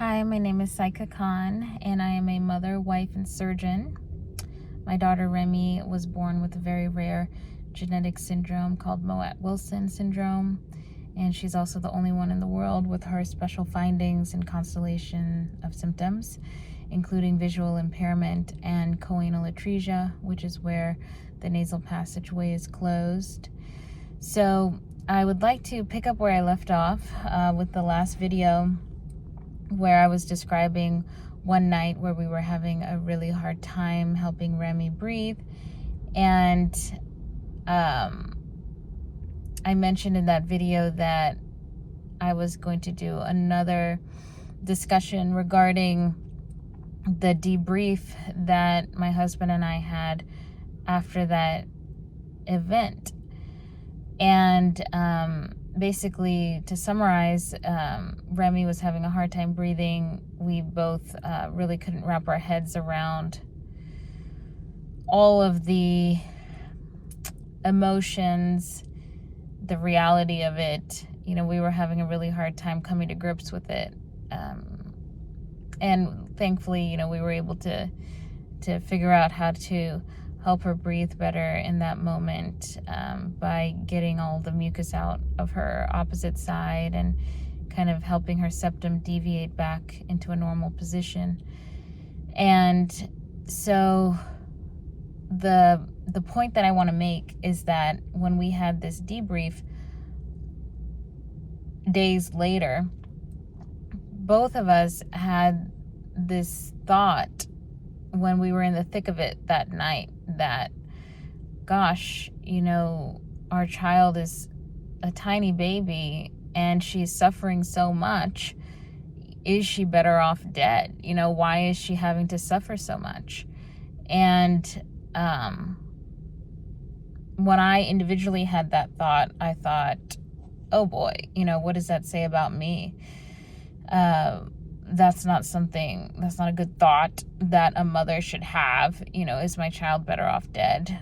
Hi, my name is SaiqaKhan, and I am a mother, wife, and surgeon. My daughter Remy was born with a very rare genetic syndrome called Mowat-Wilson syndrome, and she's also the only one in the world with her special findings and constellation of symptoms, including visual impairment and choanal atresia, which is where the nasal passageway is closed. So I would like to pick up where I left off with the last video, where I was describing one night where we were having a really hard time helping Remy breathe. And I mentioned in that video that I was going to do another discussion regarding the debrief that my husband and I had after that event. And basically, to summarize, Remy was having a hard time breathing. We both really couldn't wrap our heads around all of the emotions, the reality of it. You know, we were having a really hard time coming to grips with it. And thankfully, you know, we were able to figure out how to help her breathe better in that moment by getting all the mucus out of her opposite side and kind of helping her septum deviate back into a normal position. And so the point that I want to make is that when we had this debrief days later, both of us had this thought when we were in the thick of it that night that, gosh, you know, our child is a tiny baby and she's suffering so much. Is she better off dead? You know, why is she having to suffer so much? And when I individually had that thought, I thought, oh boy, you know, what does that say about me? That's not a good thought that a mother should have. You know, is my child better off dead?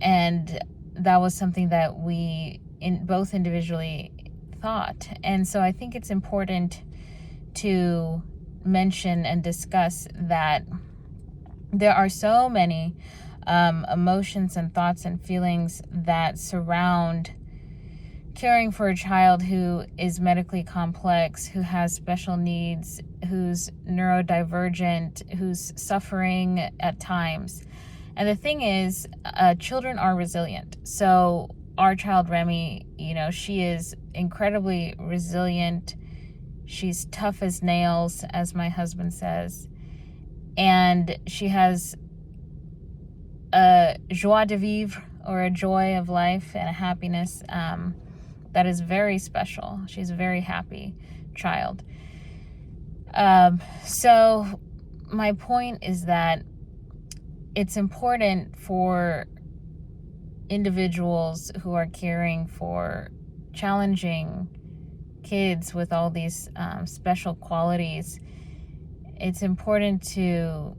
And that was something that we both individually thought. And so I think it's important to mention and discuss that there are so many emotions and thoughts and feelings that surround caring for a child who is medically complex, who has special needs, who's neurodivergent, who's suffering at times. And the thing is, children are resilient. So our child Remy, you know, she is incredibly resilient. She's tough as nails, as my husband says. And she has a joie de vivre, or a joy of life and a happiness that is very special. She's a very happy child. So my point is that it's important for individuals who are caring for challenging kids with all these special qualities. It's important to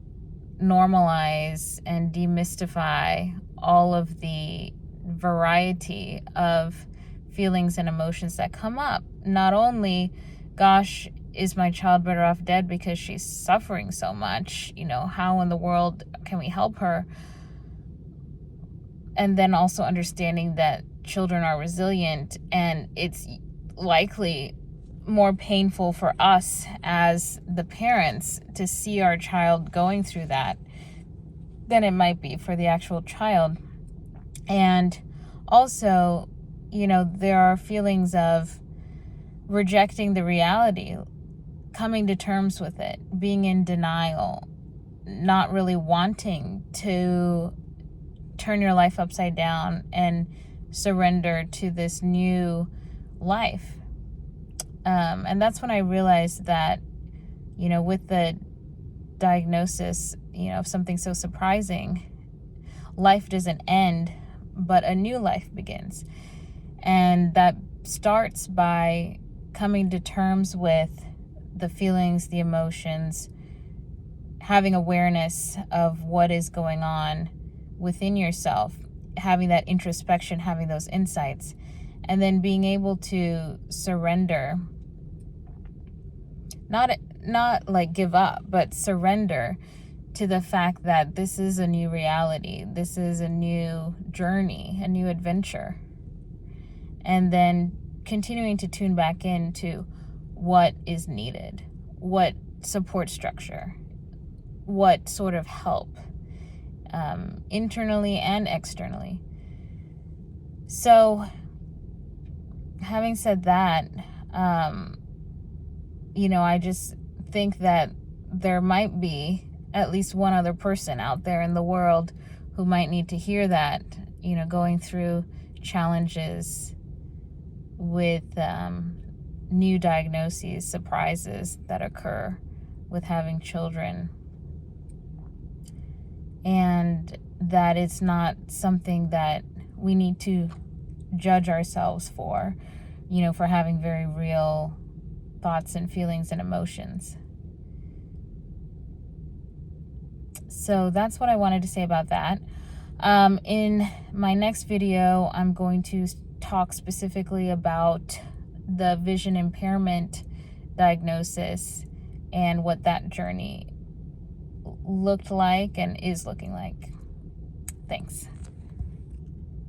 normalize and demystify all of the variety of feelings and emotions that come up. Not only, gosh, is my child better off dead because she's suffering so much? You know, how in the world can we help her? And then also understanding that children are resilient, and it's likely more painful for us as the parents to see our child going through that than it might be for the actual child. And also, you know, there are feelings of rejecting the reality, coming to terms with it, being in denial, not really wanting to turn your life upside down and surrender to this new life. And that's when I realized that, you know, with the diagnosis, you know, of something so surprising, life doesn't end, but a new life begins. And that starts by coming to terms with the feelings, the emotions, having awareness of what is going on within yourself, having that introspection, having those insights, and then being able to surrender not like give up, but surrender to the fact that this is a new reality. This is a new journey, a new adventure. And then continuing to tune back into what is needed, what support structure, what sort of help, internally and externally. So, having said that, I just think that there might be at least one other person out there in the world who might need to hear that, going through challenges with new diagnoses, surprises that occur with having children. And that it's not something that we need to judge ourselves for, for having very real thoughts and feelings and emotions. So that's what I wanted to say about that. In my next video, I'm going to talk specifically about the vision impairment diagnosis and what that journey looked like and is looking like. Thanks.